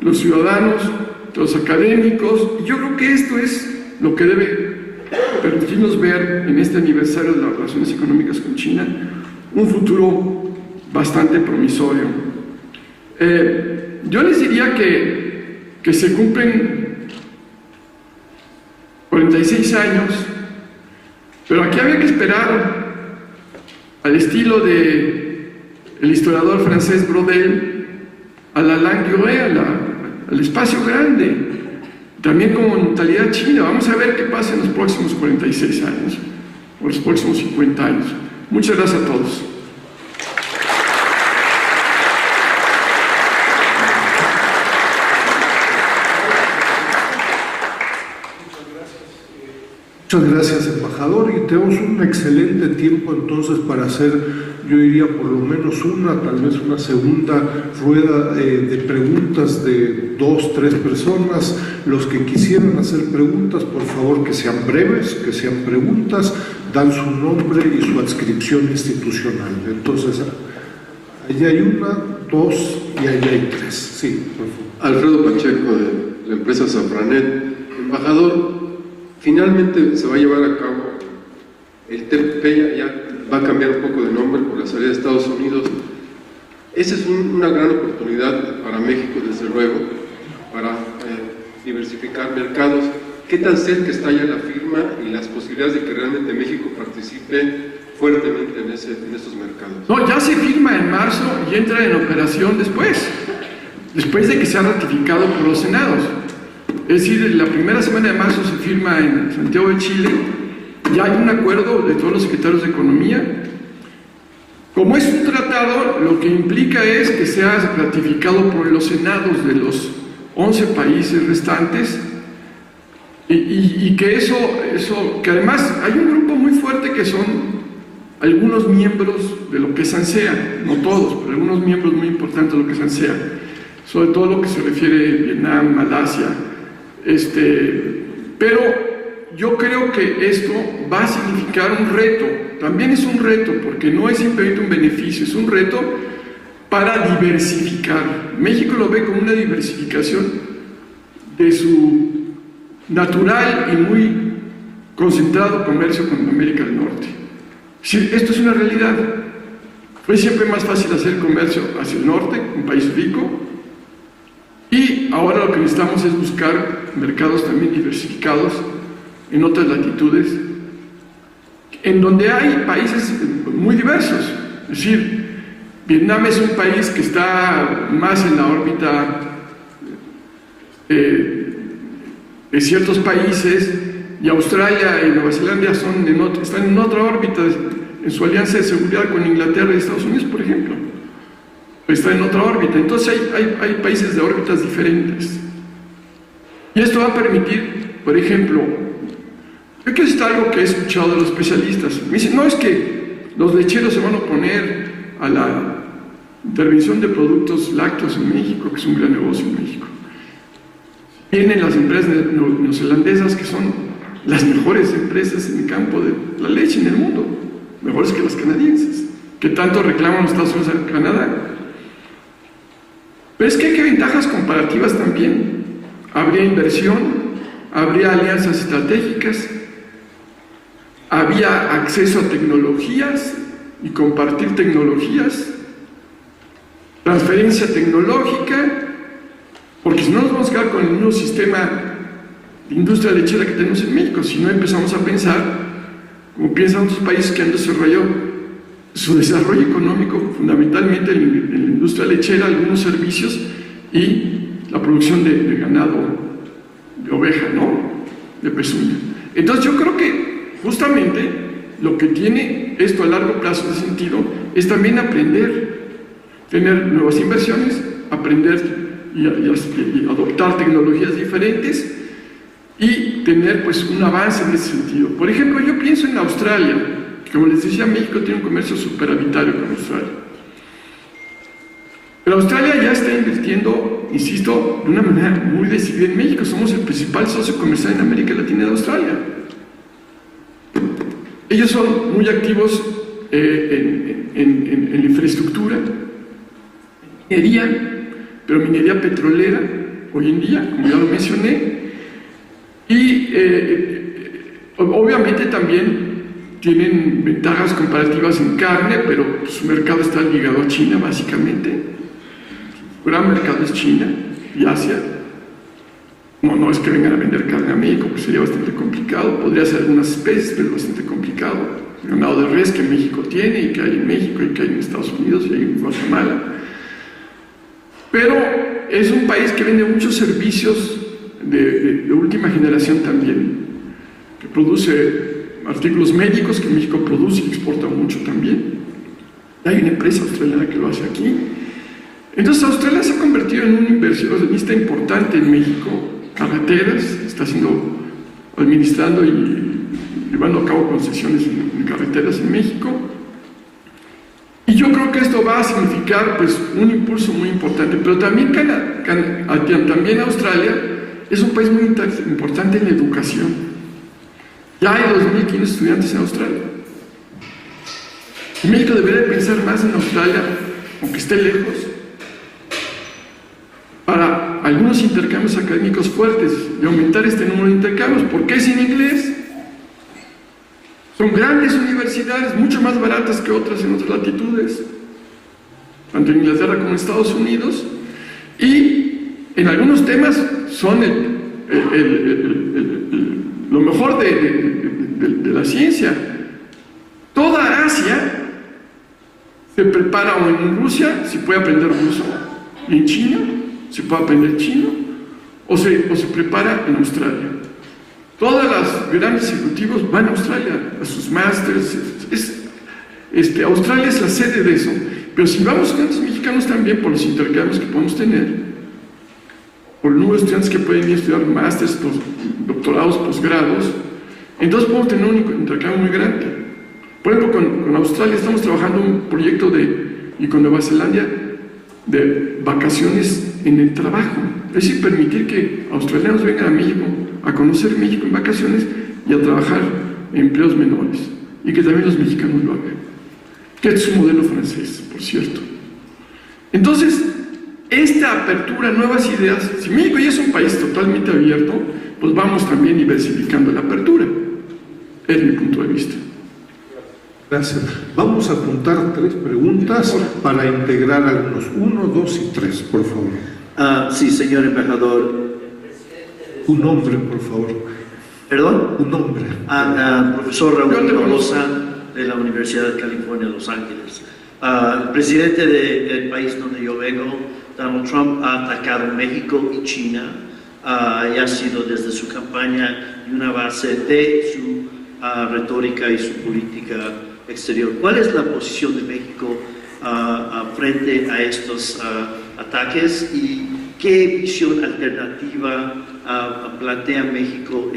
los ciudadanos, entre los académicos. Y yo creo que esto es lo que debe permitirnos ver en este aniversario de las relaciones económicas con China un futuro bastante promisorio. Yo les diría que se cumplen 46 años, pero aquí había que esperar al estilo de el historiador francés Brodel a la Langue, al espacio grande, también como mentalidad china. Vamos a ver qué pasa en los próximos 46 años o los próximos 50 años. Muchas gracias a todos. Muchas gracias, embajador, y tenemos un excelente tiempo entonces para hacer, yo diría, por lo menos tal vez una segunda rueda de preguntas de 2, 3 personas. Los que quisieran hacer preguntas, por favor, que sean breves, que sean preguntas, dan su nombre y su adscripción institucional. Entonces, allá hay 1, 2 y allá hay 3. Sí, por favor. Alfredo Pacheco, de la empresa Safranet. Embajador, finalmente se va a llevar a cabo el TPP, ya va a cambiar un poco de nombre por la salida de Estados Unidos. Esa es una gran oportunidad para México, desde luego, para diversificar mercados. ¿Qué tan cerca está ya la firma y las posibilidades de que realmente México participe fuertemente en estos mercados? No, ya se firma en marzo y entra en operación después de que sea ratificado por los senados. Es decir, la primera semana de marzo se firma en Santiago de Chile, ya hay un acuerdo de todos los secretarios de Economía. Como es un tratado, lo que implica es que sea ratificado por los senados de los 11 países restantes y que que además hay un grupo muy fuerte que son algunos miembros de lo que es ANSEA, no todos, pero algunos miembros muy importantes de lo que es ANSEA, sobre todo lo que se refiere a Vietnam, Malasia. Pero yo creo que esto va a significar un reto, también es un reto, porque no es simplemente un beneficio, es un reto para diversificar. México lo ve como una diversificación de su natural y muy concentrado comercio con América del Norte. Sí, esto es una realidad. Fue siempre más fácil hacer comercio hacia el norte, un país rico, y ahora lo que necesitamos es buscar mercados también diversificados en otras latitudes, en donde hay países muy diversos. Es decir, Vietnam es un país que está más en la órbita de ciertos países, y Australia y Nueva Zelanda están en otra órbita, en su alianza de seguridad con Inglaterra y Estados Unidos, por ejemplo. Está en otra órbita. Entonces hay países de órbitas diferentes. Y esto va a permitir, por ejemplo, yo quiero citar algo que he escuchado de los especialistas. Me dicen, no, es que los lecheros se van a oponer a la intervención de productos lácteos en México, que es un gran negocio en México. Vienen las empresas neozelandesas, que son las mejores empresas en el campo de la leche en el mundo, mejores que las canadienses, que tanto reclaman los Estados Unidos a Canadá. Pero es que hay ventajas comparativas también. Habría inversión, habría alianzas estratégicas, había acceso a tecnologías y compartir tecnologías, transferencia tecnológica, porque si no nos vamos a quedar con el mismo sistema de industria lechera que tenemos en México, si no empezamos a pensar como piensan otros países que han desarrollado su desarrollo económico fundamentalmente en la industria lechera, algunos servicios y la producción de ganado, de oveja, ¿no? De pezuña. Entonces yo creo que justamente lo que tiene esto a largo plazo de sentido es también aprender, tener nuevas inversiones, aprender y adoptar tecnologías diferentes, y tener pues un avance en ese sentido. Por ejemplo, yo pienso en Australia, que como les decía, México tiene un comercio superavitario con Australia. Pero Australia ya está invirtiendo, insisto, de una manera muy decidida en México. Somos el principal socio comercial en América Latina de Australia. Ellos son muy activos en la infraestructura, minería, pero minería petrolera hoy en día, como ya lo mencioné, y obviamente también tienen ventajas comparativas en carne, pero su mercado está ligado a China básicamente. Su gran mercado es China y Asia. No es que vengan a vender carne a México, pues sería bastante complicado. Podría ser algunas especies, pero bastante complicado. El ganado de res que México tiene, y que hay en México, y que hay en Estados Unidos, y hay en Guatemala. Pero es un país que vende muchos servicios de última generación también, que produce artículos médicos, que México produce y exporta mucho también. Hay una empresa australiana que lo hace aquí. Entonces Australia se ha convertido en un inversionista importante en México. Carreteras, está administrando y llevando a cabo concesiones en carreteras en México. Y yo creo que esto va a significar pues un impulso muy importante. Pero también también Australia es un país muy importante en la educación. Ya hay 2.500 estudiantes en Australia. Y México debería pensar más en Australia, aunque esté lejos, para algunos intercambios académicos fuertes y aumentar este número de intercambios. ¿Por qué es en inglés? Son grandes universidades, mucho más baratas que otras en otras latitudes, tanto en Inglaterra como en Estados Unidos, y en algunos temas son lo mejor de la ciencia. Toda Asia se prepara, o en Rusia se puede aprender ruso, y en China se puede aprender chino, o se prepara en Australia. Todas las grandes ejecutivos van a Australia a sus másters. Australia es la sede de eso. Pero si vamos estudiantes mexicanos también, por los intercambios que podemos tener, por el número de estudiantes que pueden ir a estudiar másters, doctorados, posgrados, entonces podemos tener un intercambio muy grande. Por ejemplo, con Australia estamos trabajando un proyecto y con Nueva Zelanda de vacaciones en el trabajo. Es decir, permitir que australianos vengan a México a conocer México en vacaciones y a trabajar en empleos menores, y que también los mexicanos lo hagan, que es un modelo francés, por cierto. Entonces, esta apertura a nuevas ideas, si México ya es un país totalmente abierto, pues vamos también diversificando la apertura, es mi punto de vista. Gracias. Vamos a apuntar 3 preguntas para integrar algunos. 1, 2 y 3, por favor. Sí, señor embajador. Un nombre, por favor. ¿Perdón? Un nombre. Profesor Raúl Tolosa, de la Universidad de California, Los Ángeles. El presidente del país donde yo vengo, Donald Trump, ha atacado México y China, y ha sido desde su campaña una base de su retórica y su política exterior. ¿Cuál es la posición de México frente a estos ataques, y qué visión alternativa plantea México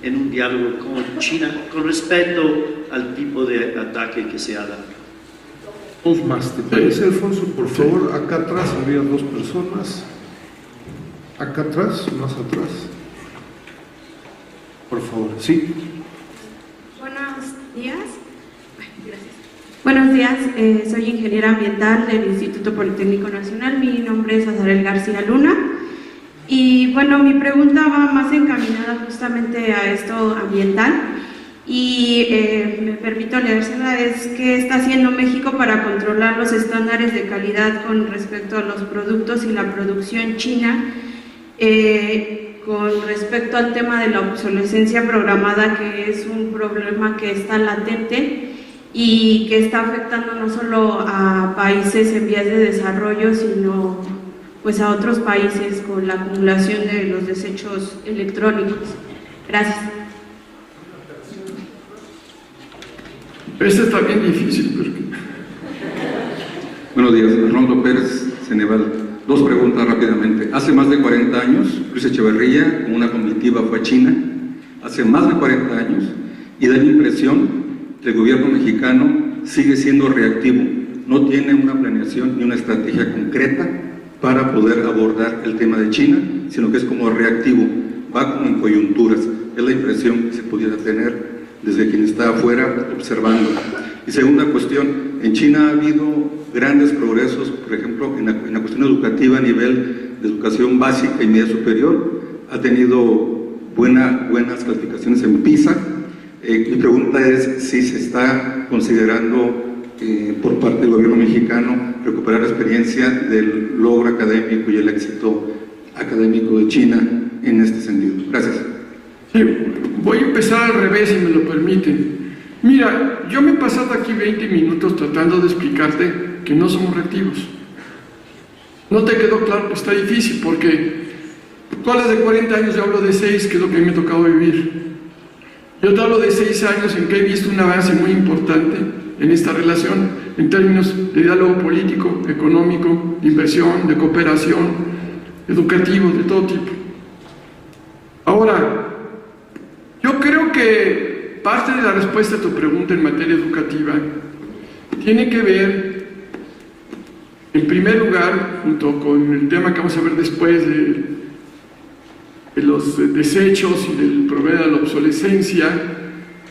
en un diálogo con China con respecto al tipo de ataque que se ha dado? 2 más, ¿te parece, Alfonso? Por favor, acá atrás había 2 personas. Acá atrás, más atrás. Por favor, sí. Buenos días. Gracias. Buenos días, soy ingeniera ambiental del Instituto Politécnico Nacional. Mi nombre es Azarel García Luna. Y bueno, mi pregunta va más encaminada justamente a esto ambiental. Y me permito leérsela, es ¿qué está haciendo México para controlar los estándares de calidad con respecto a los productos y la producción china, con respecto al tema de la obsolescencia programada, que es un problema que está latente y que está afectando no solo a países en vías de desarrollo, sino pues a otros países con la acumulación de los desechos electrónicos? Gracias. Esta está bien difícil, porque... Buenos días, Arnoldo Pérez, Ceneval, Dos preguntas rápidamente. Hace más de 40 años, Luis Echeverría, con una comitiva, fue a China. Hace más de 40 años, y da la impresión que el gobierno mexicano sigue siendo reactivo. No tiene una planeación ni una estrategia concreta para poder abordar el tema de China, sino que es como reactivo, va como en coyunturas. Es la impresión que se pudiera tener desde quien está afuera observando. Y segunda cuestión, en China ha habido grandes progresos, por ejemplo, en la cuestión educativa a nivel de educación básica y media superior, ha tenido buenas calificaciones en PISA. Mi pregunta es si se está considerando por parte del gobierno mexicano recuperar la experiencia del logro académico y el éxito académico de China en este sentido. Gracias. Sí, voy a empezar al revés, si me lo permiten. Mira, yo me he pasado aquí 20 minutos tratando de explicarte que no somos reactivos. ¿No te quedó claro? Está difícil porque tú hablas de 40 años, yo hablo de 6, que es lo que a mí me ha tocado vivir. Yo te hablo de 6 años en que he visto un avance muy importante en esta relación, en términos de diálogo político, económico, de inversión, de cooperación, educativo, de todo tipo. Ahora, yo creo que parte de la respuesta a tu pregunta en materia educativa tiene que ver, en primer lugar, junto con el tema que vamos a ver después de los desechos y del problema de la obsolescencia,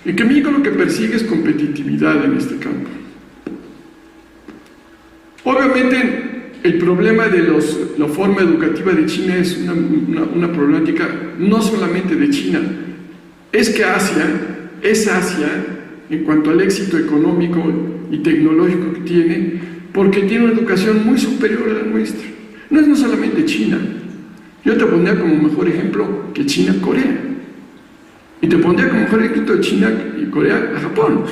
en que México lo que persigue es competitividad en este campo. Obviamente, el problema de la forma educativa de China es una problemática no solamente de China, es que Asia en cuanto al éxito económico y tecnológico que tiene, porque tiene una educación muy superior a la nuestra. No es no solamente China. Yo te pondría como mejor ejemplo que China, Corea. Y te pondría como mejor ejemplo de China y Corea a Japón.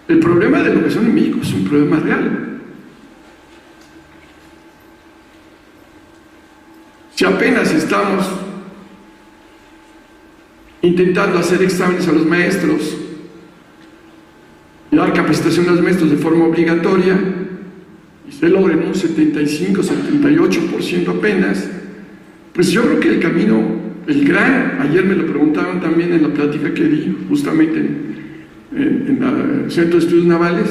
El problema de la educación en México es un problema real. Si apenas estamos intentando hacer exámenes a los maestros y dar capacitación a los maestros de forma obligatoria, y se logren un 75-78% apenas, pues yo creo que el camino, ayer me lo preguntaban también en la plática que di justamente en el Centro de Estudios Navales,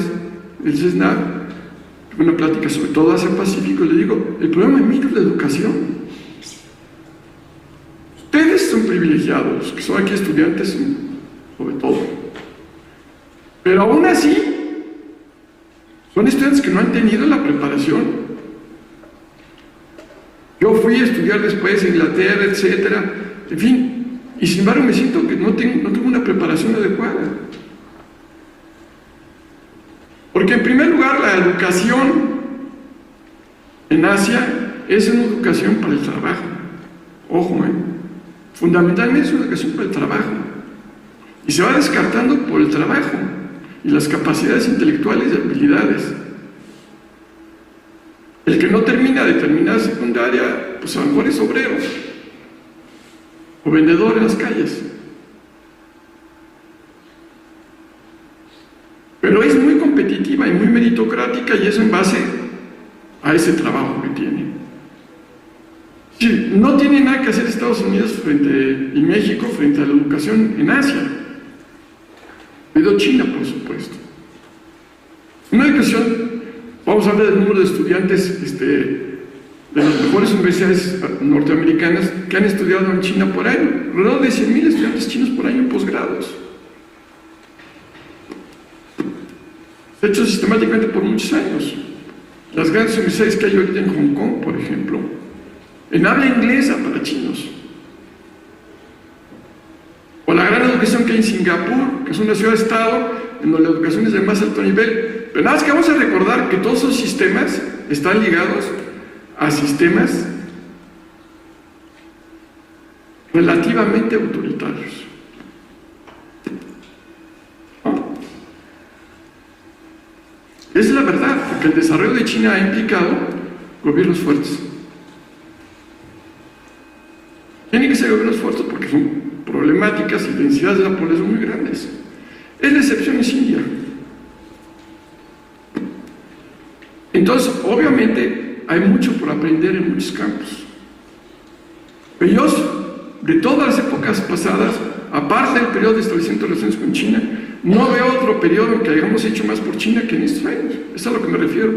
el CESNAV, una plática sobre todo Asia-Pacífico, le digo, el problema en México es la educación. Ustedes son privilegiados, los que son aquí estudiantes sobre todo, pero aún así son estudiantes que no han tenido la preparación. Yo fui a estudiar después en Inglaterra, etcétera, en fin, y sin embargo me siento que no tengo una preparación adecuada. Porque en primer lugar la educación en Asia es una educación para el trabajo. Ojo, fundamentalmente es una educación para el trabajo. Y se va descartando por el trabajo y las capacidades intelectuales y habilidades. El que no termina de terminar secundaria, pues a lo mejor es obrero o vendedor en las calles. Pero es muy competitiva y muy meritocrática, y eso en base a ese trabajo que tiene. Sí, no tiene nada que hacer Estados Unidos y México frente a la educación en Asia. Debido a China, por supuesto. Una educación, vamos a hablar del número de estudiantes de las mejores universidades norteamericanas que han estudiado en China por año. Alrededor de 100,000 estudiantes chinos por año en posgrados. Se ha hecho sistemáticamente por muchos años. Las grandes universidades que hay ahorita en Hong Kong, por ejemplo, en habla inglesa para chinos. O la gran educación que hay en Singapur, que es una ciudad-estado en donde la educación es de más alto nivel. Pero nada más que vamos a recordar que todos esos sistemas están ligados a sistemas relativamente autoritarios. ¿No? Esa es la verdad, porque el desarrollo de China ha implicado gobiernos fuertes. Tienen que ser gobiernos fuertes porque son problemáticas y densidades de la población muy grandes. Es la excepción, es India. Entonces, obviamente, hay mucho por aprender en muchos campos. Ellos, de todas las épocas pasadas, aparte del periodo de establecimiento de relaciones con China, no veo otro periodo en que hayamos hecho más por China que en estos años. Es a lo que me refiero.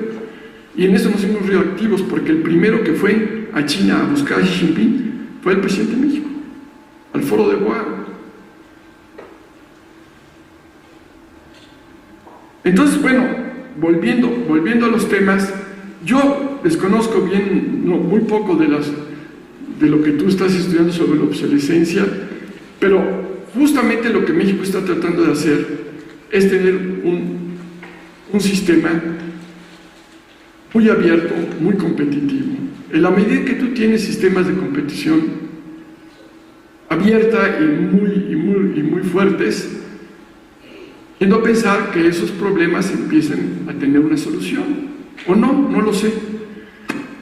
Y en eso nos hemos reactivos, porque el primero que fue a China a buscar a Xi Jinping fue el presidente de México, al foro de Boao. Entonces, bueno, volviendo a los temas, yo desconozco bien, no, muy poco de lo que tú estás estudiando sobre la obsolescencia, pero justamente lo que México está tratando de hacer es tener un sistema muy abierto, muy competitivo. En la medida que tú tienes sistemas de competición abierta y muy fuertes, tiendo a pensar que esos problemas empiecen a tener una solución, o no lo sé,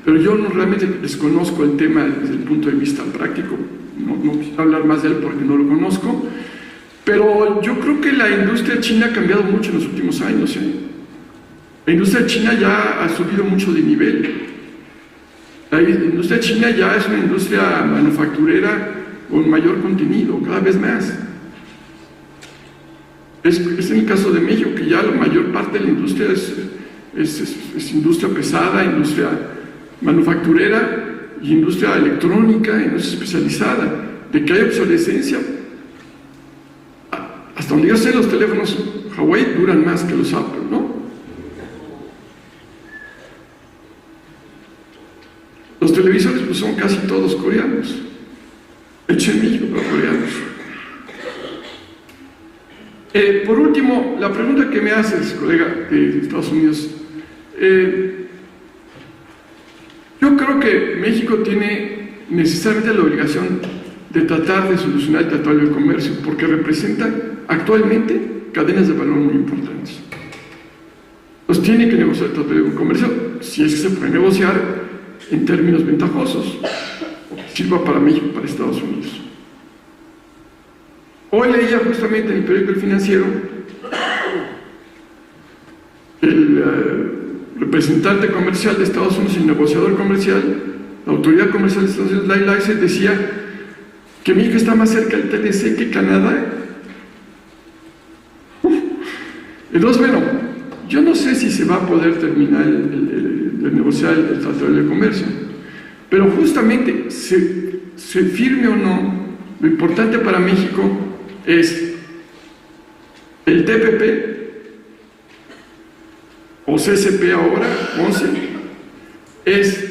pero yo realmente desconozco el tema desde el punto de vista práctico, no quisiera hablar más de él porque no lo conozco, pero yo creo que la industria china ha cambiado mucho en los últimos años. La industria china ya ha subido mucho de nivel. La industria china ya es una industria manufacturera con mayor contenido, cada vez más. Es en el caso de México, que ya la mayor parte de la industria es industria pesada, industria manufacturera y industria electrónica, industria especializada. De que hay obsolescencia, hasta donde yo sé, los teléfonos Huawei duran más que los Apple, ¿no? Los televisores pues son casi todos coreanos, hechos en México, pero coreanos. Por último, la pregunta que me haces, colega de Estados Unidos, yo creo que México tiene necesariamente la obligación de tratar de solucionar el Tratado de Comercio, porque representa actualmente cadenas de valor muy importantes. Los tiene que negociar el Tratado de Comercio, si es que se puede negociar en términos ventajosos, sirva para México, para Estados Unidos. Hoy leía justamente en el periódico El Financiero el representante comercial de Estados Unidos y el negociador comercial, la autoridad comercial de Estados Unidos, Larry Ellison, decía que México está más cerca del TLC que Canadá. Entonces, bueno, yo no sé si se va a poder terminar de negociar el Tratado de Comercio, pero justamente se firme o no, lo importante para México es el TPP o CCP ahora, 11, es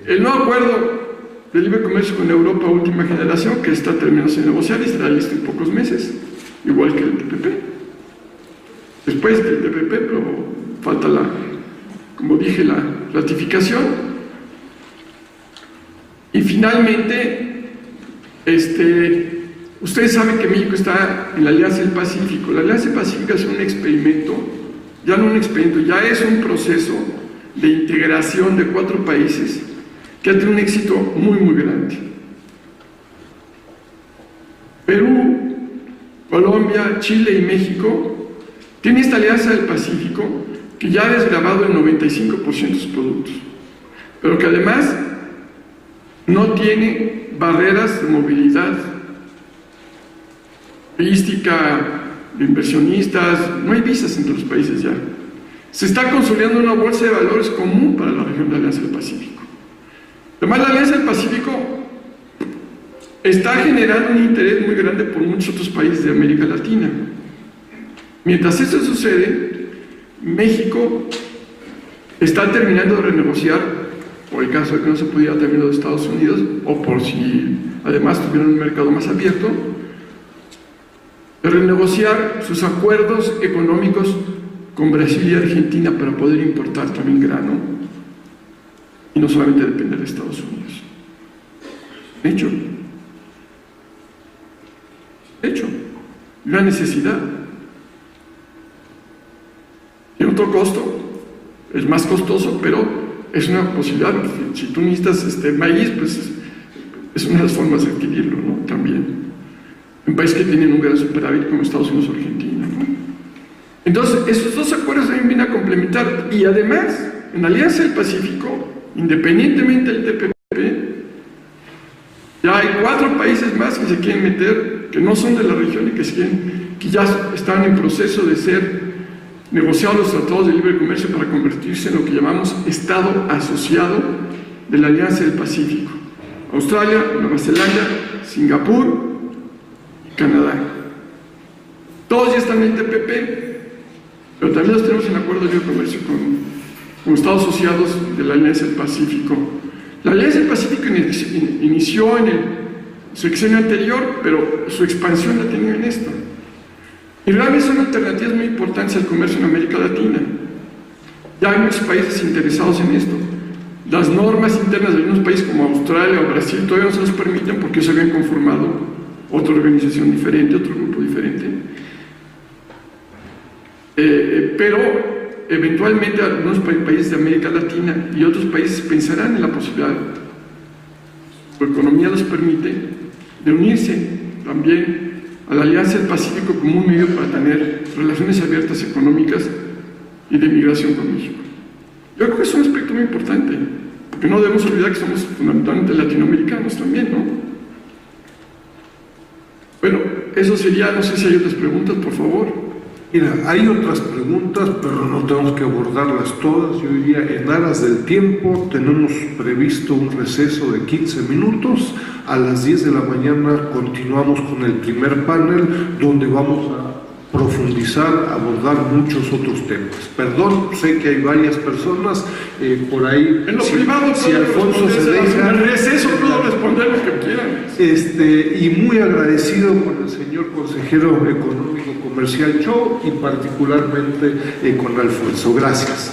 el nuevo acuerdo de libre comercio con Europa última generación, que está terminándose de negociar y estará listo en pocos meses, igual que el TPP. Después del TPP, pero falta como dije, la ratificación. Y finalmente, ustedes saben que México está en la Alianza del Pacífico. La Alianza del Pacífico es un experimento, ya no un experimento, ya es un proceso de integración de 4 países que ha tenido un éxito muy grande. Perú, Colombia, Chile y México tienen esta Alianza del Pacífico que ya ha desgravado el 95% de sus productos, pero que además no tiene barreras de movilidad turística, de inversionistas, no hay visas entre los países ya. Se está consolidando una bolsa de valores común para la región de la Alianza del Pacífico. Además, la Alianza del Pacífico está generando un interés muy grande por muchos otros países de América Latina. Mientras esto sucede, México está terminando de renegociar, por el caso de que no se pudiera terminar de Estados Unidos, o por si además tuvieran un mercado más abierto, de renegociar sus acuerdos económicos con Brasil y Argentina para poder importar también grano y no solamente depender de Estados Unidos. Hecho, una necesidad. Tiene otro costo, es más costoso, pero es una posibilidad. Si tú necesitas maíz, pues es una de las formas de adquirirlo, ¿no? También. En países que tienen un gran superávit como Estados Unidos o Argentina, ¿no? Entonces, esos dos acuerdos también vienen a complementar. Y además, en la Alianza del Pacífico independientemente del TPP, ya hay 4 países más que se quieren meter, que no son de la región y que ya están en proceso de ser negociados los tratados de libre comercio para convertirse en lo que llamamos Estado asociado de la Alianza del Pacífico. Australia, Nueva Zelanda, Singapur y Canadá. Todos ya están en el TPP, pero también los tenemos en acuerdo de libre comercio con Estados asociados de la Alianza del Pacífico. La Alianza del Pacífico inició en su sexenio anterior, pero su expansión la ha tenido en esto. Y realmente son alternativas muy importantes al comercio en América Latina. Ya hay muchos países interesados en esto. Las normas internas de algunos países como Australia o Brasil todavía no se los permiten porque se habían conformado otra organización diferente, otro grupo diferente. Pero eventualmente algunos países de América Latina y otros países pensarán en la posibilidad, su economía los permite, de unirse también a la Alianza del Pacífico como un medio para tener relaciones abiertas económicas y de migración con México. Yo creo que es un aspecto muy importante, porque no debemos olvidar que somos fundamentalmente latinoamericanos también, ¿no? Bueno, eso sería, no sé si hay otras preguntas, por favor. Mira, hay otras preguntas, pero no tenemos que abordarlas todas. Yo diría, en aras del tiempo, tenemos previsto un receso de 15 minutos. A las 10 de la mañana continuamos con el primer panel, donde vamos a profundizar, abordar muchos otros temas. Perdón, sé que hay varias personas por ahí. En lo privado, si Alfonso se deja. En el receso puedo responder lo que quieran. Y muy agradecido con el señor consejero económico comercial Cho y particularmente con Alfonso. Gracias.